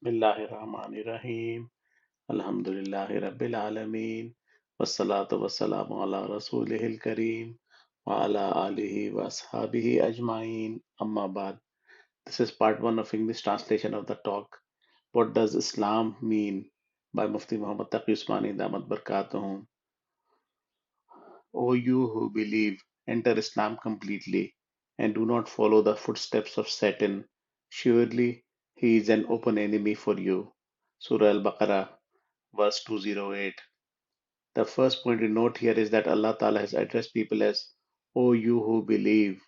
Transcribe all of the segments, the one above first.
Bismillahirrahmanirrahim. Alhamdulillahi Rabbil Alameen. Wassalatu wassalamu ala Rasulihil Kareem. Wa ala alihi wa ashabihi ajma'in. Amma ba'd. This is part one of English translation of the talk. What does Islam mean? By Mufti Muhammad Taqi Usmani Damat Barkatuhum. O you who believe, enter Islam completely and do not follow the footsteps of Satan. Surely he is an open enemy for you. Surah al-Baqarah, verse 208. The first point to note here is that Allah Ta'ala has addressed people as, O you who believe,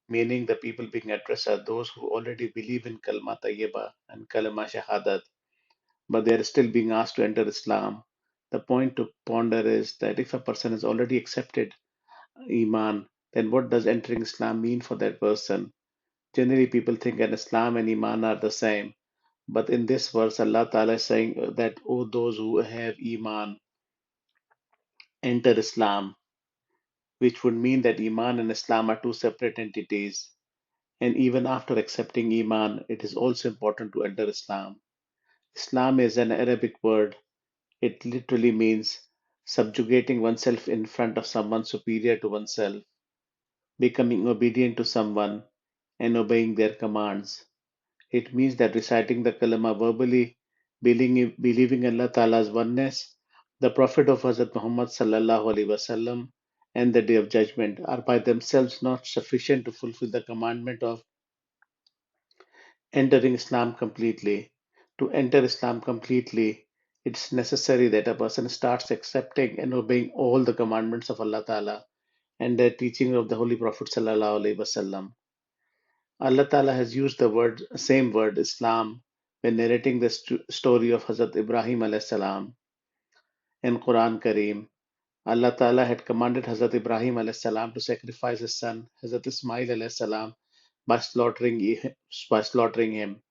meaning the people being addressed are those who already believe in Kalma Tayyibah and Kalma Shahadat, but they are still being asked to enter Islam. The point to ponder is that if a person has already accepted Iman, then what does entering Islam mean for that person? Generally, people think that Islam and Iman are the same. But in this verse, Allah Ta'ala is saying that, oh, those who have Iman, enter Islam, which would mean that Iman and Islam are two separate entities. And even after accepting Iman, it is also important to enter Islam. Islam is an Arabic word. It literally means subjugating oneself in front of someone superior to oneself, becoming obedient to someone, and obeying their commands. It means that reciting the kalama verbally, believing in Allah Ta'ala's oneness, the Prophet of Hazrat Muhammad Sallallahu Alaihi Wasallam, and the Day of Judgment are by themselves not sufficient to fulfill the commandment of entering Islam completely. To enter Islam completely, it's necessary that a person starts accepting and obeying all the commandments of Allah Ta'ala and the teaching of the Holy Prophet Sallallahu Alaihi Wasallam. Allah Ta'ala has used the same word, Islam, when narrating the story of Hadhrat Ibrahim AS in Quran Kareem. Allah Ta'ala had commanded Hadhrat Ibrahim AS to sacrifice his son, Hadhrat Ismail AS, by slaughtering him.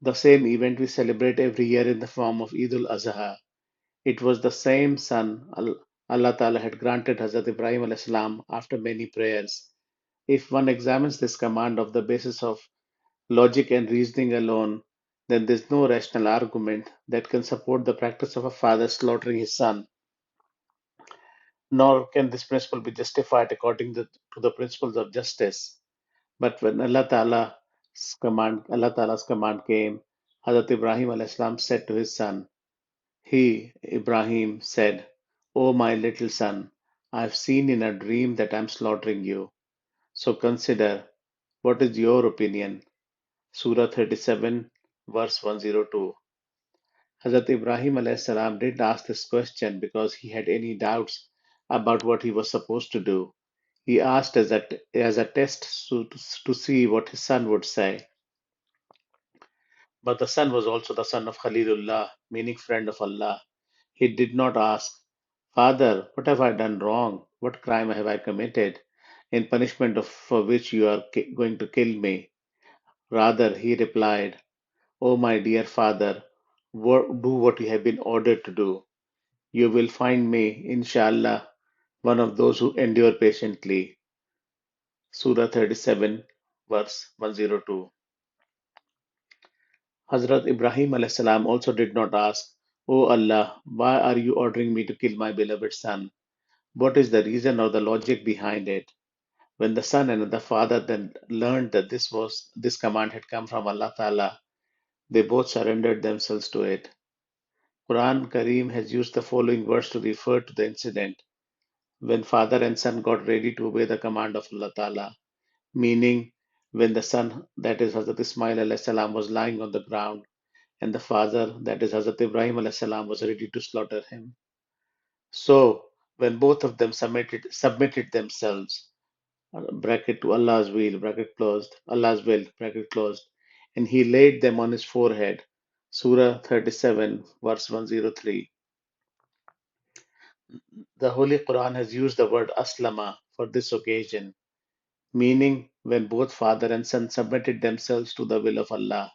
The same event we celebrate every year in the form of Eid al-Azha. It was the same son Allah Ta'ala had granted Hadhrat Ibrahim AS after many prayers. If one examines this command of the basis of logic and reasoning alone, then there's no rational argument that can support the practice of a father slaughtering his son, nor can this principle be justified according to the principles of justice. But when Allah Ta'ala's command came, Hazrat Ibrahim alayhis salam said to his son, he, Ibrahim, said, O my little son, I have seen in a dream that I am slaughtering you. So consider, what is your opinion? Surah 37, verse 102. Hazrat Ibrahim alayhis salam didn't ask this question because he had any doubts about what he was supposed to do. He asked as a test to see what his son would say. But the son was also the son of Khalilullah, meaning friend of Allah. He did not ask, Father, what have I done wrong? What crime have I committed in punishment for which you are going to kill me? Rather, he replied, O my dear father, do what you have been ordered to do. You will find me, Insha'Allah, one of those who endure patiently. Surah 37, verse 102. Hazrat Ibrahim alayhis salam also did not ask, O Allah, why are you ordering me to kill my beloved son? What is the reason or the logic behind it? When the son and the father then learned that this command had come from Allah Ta'ala, they both surrendered themselves to it. Quran Kareem has used the following words to refer to the incident when father and son got ready to obey the command of Allah Ta'ala, meaning when the son, that is Hazrat Ismail alayhis salam, was lying on the ground and the father, that is Hazrat Ibrahim alayhis salam, was ready to slaughter him. So when both of them submitted themselves, bracket to Allah's will, bracket closed, Allah's will, bracket closed, and he laid them on his forehead. Surah 37, verse 103. The Holy Quran has used the word aslama for this occasion, meaning when both father and son submitted themselves to the will of Allah.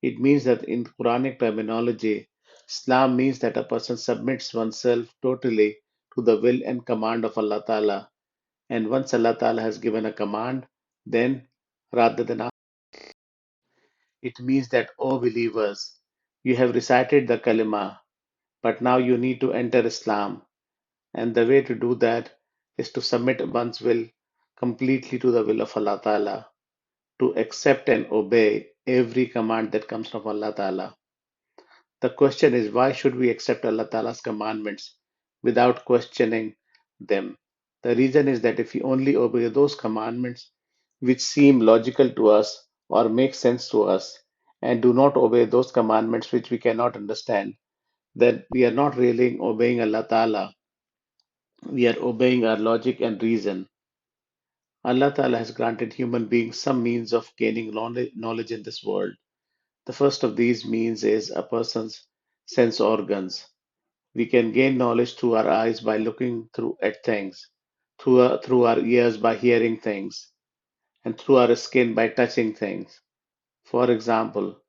It means that in Quranic terminology, Islam means that a person submits oneself totally to the will and command of Allah Ta'ala. And once Allah Ta'ala has given a command, then rather than it means that, O believers, You have recited the kalima, but now you need to enter Islam. And the way to do that is to submit one's will completely to the will of Allah Ta'ala, to accept and obey every command that comes from Allah Ta'ala. The question is, why should we accept Allah Ta'ala's commandments without questioning them? The reason is that if we only obey those commandments which seem logical to us or make sense to us, and do not obey those commandments which we cannot understand, then we are not really obeying Allah Ta'ala. We are obeying our logic and reason. Allah Ta'ala has granted human beings some means of gaining knowledge in this world. The first of these means is a person's sense organs. We can gain knowledge through our eyes by looking through at things, through our ears by hearing things, and through our skin by touching things. For example,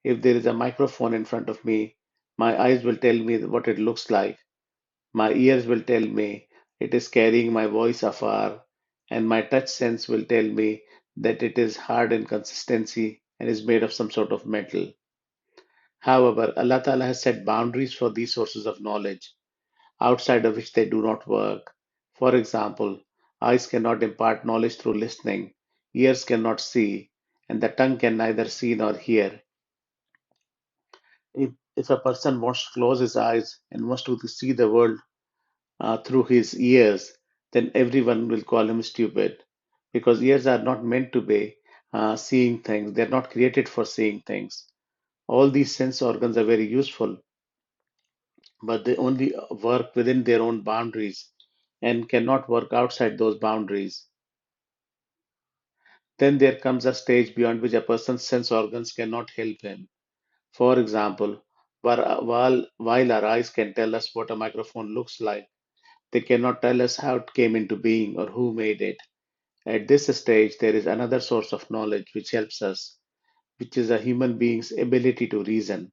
if there is a microphone in front of me, my eyes will tell me what it looks like. My ears will tell me it is carrying my voice afar, and my touch sense will tell me that it is hard in consistency and is made of some sort of metal. However, Allah Ta'ala has set boundaries for these sources of knowledge, outside of which they do not work. For example, eyes cannot impart knowledge through listening, ears cannot see, and the tongue can neither see nor hear. If a person wants to close his eyes and wants to see the world through his ears, then everyone will call him stupid because ears are not meant to be seeing things, they're not created for seeing things. All these sense organs are very useful, but they only work within their own boundaries and cannot work outside those boundaries. Then there comes a stage beyond which a person's sense organs cannot help him. For example, while our eyes can tell us what a microphone looks like, they cannot tell us how it came into being or who made it. At this stage, there is another source of knowledge which helps us, which is a human being's ability to reason.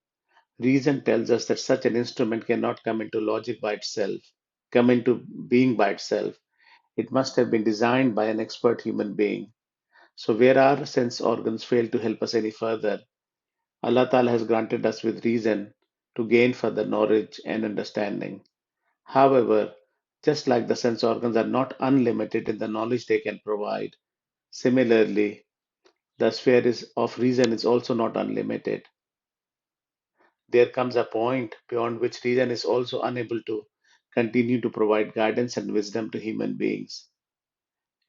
Reason tells us that such an instrument cannot come into logic by itself, come into being by itself. It must have been designed by an expert human being. So, where our sense organs fail to help us any further, Allah Ta'ala has granted us with reason to gain further knowledge and understanding. However, just like the sense organs are not unlimited in the knowledge they can provide, similarly, the of reason is also not unlimited. There comes a point beyond which reason is also unable to continue to provide guidance and wisdom to human beings.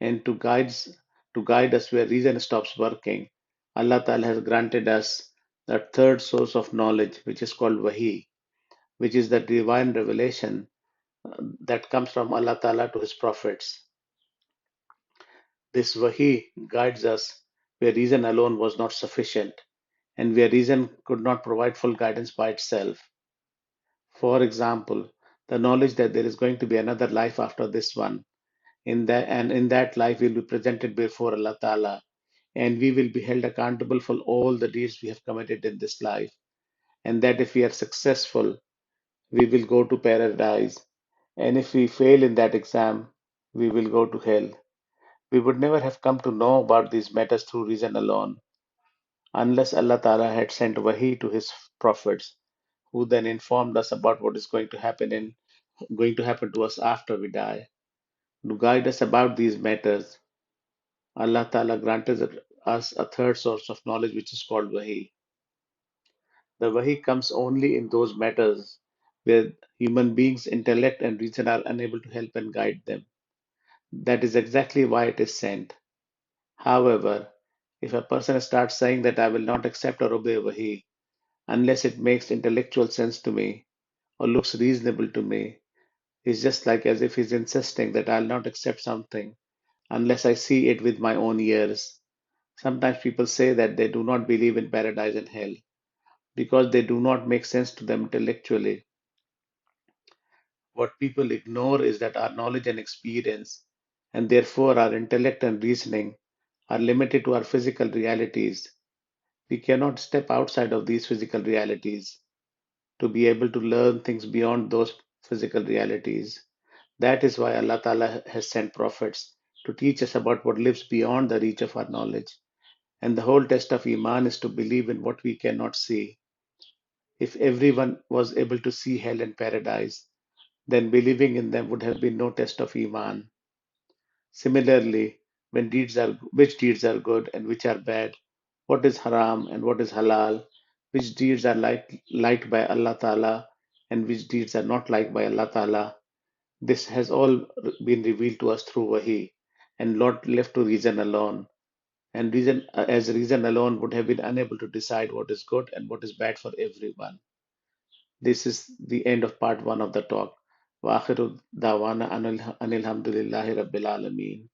And to guide us where reason stops working, Allah Ta'ala has granted us the third source of knowledge, which is called Wahi, which is the divine revelation that comes from Allah Ta'ala to His prophets. This Wahi guides us where reason alone was not sufficient and where reason could not provide full guidance by itself. For example, the knowledge that there is going to be another life after this one, in that life we'll be presented before Allah Ta'ala, and we will be held accountable for all the deeds we have committed in this life, and that if we are successful, we will go to paradise, and if we fail in that exam, we will go to hell. We would never have come to know about these matters through reason alone, unless Allah Ta'ala had sent Wahi to His prophets, who then informed us about what is going to happen to us after we die. To guide us about these matters, Allah Ta'ala granted us a third source of knowledge which is called Wahi. The Wahi comes only in those matters where human beings' intellect and reason are unable to help and guide them. That is exactly why it is sent. However, if a person starts saying that I will not accept or obey Wahi unless it makes intellectual sense to me or looks reasonable to me, it's just like as if he's insisting that I'll not accept something unless I see it with my own ears. Sometimes people say that they do not believe in paradise and hell because they do not make sense to them intellectually. What people ignore is that our knowledge and experience, and therefore our intellect and reasoning, are limited to our physical realities. We cannot step outside of these physical realities to be able to learn things beyond those physical realities. That is why Allah Ta'ala has sent prophets to teach us about what lives beyond the reach of our knowledge. And the whole test of Iman is to believe in what we cannot see. If everyone was able to see hell and paradise, then believing in them would have been no test of Iman. Similarly, which deeds are good and which are bad, what is haram and what is halal, which deeds are liked by Allah Ta'ala and which deeds are not liked by Allah Ta'ala, this has all been revealed to us through Wahi and not left to reason alone. And reason alone would have been unable to decide what is good and what is bad for everyone. This is the end of part one of the talk. Wa akhiru dawana anil hamdulillahi rabbil alameen.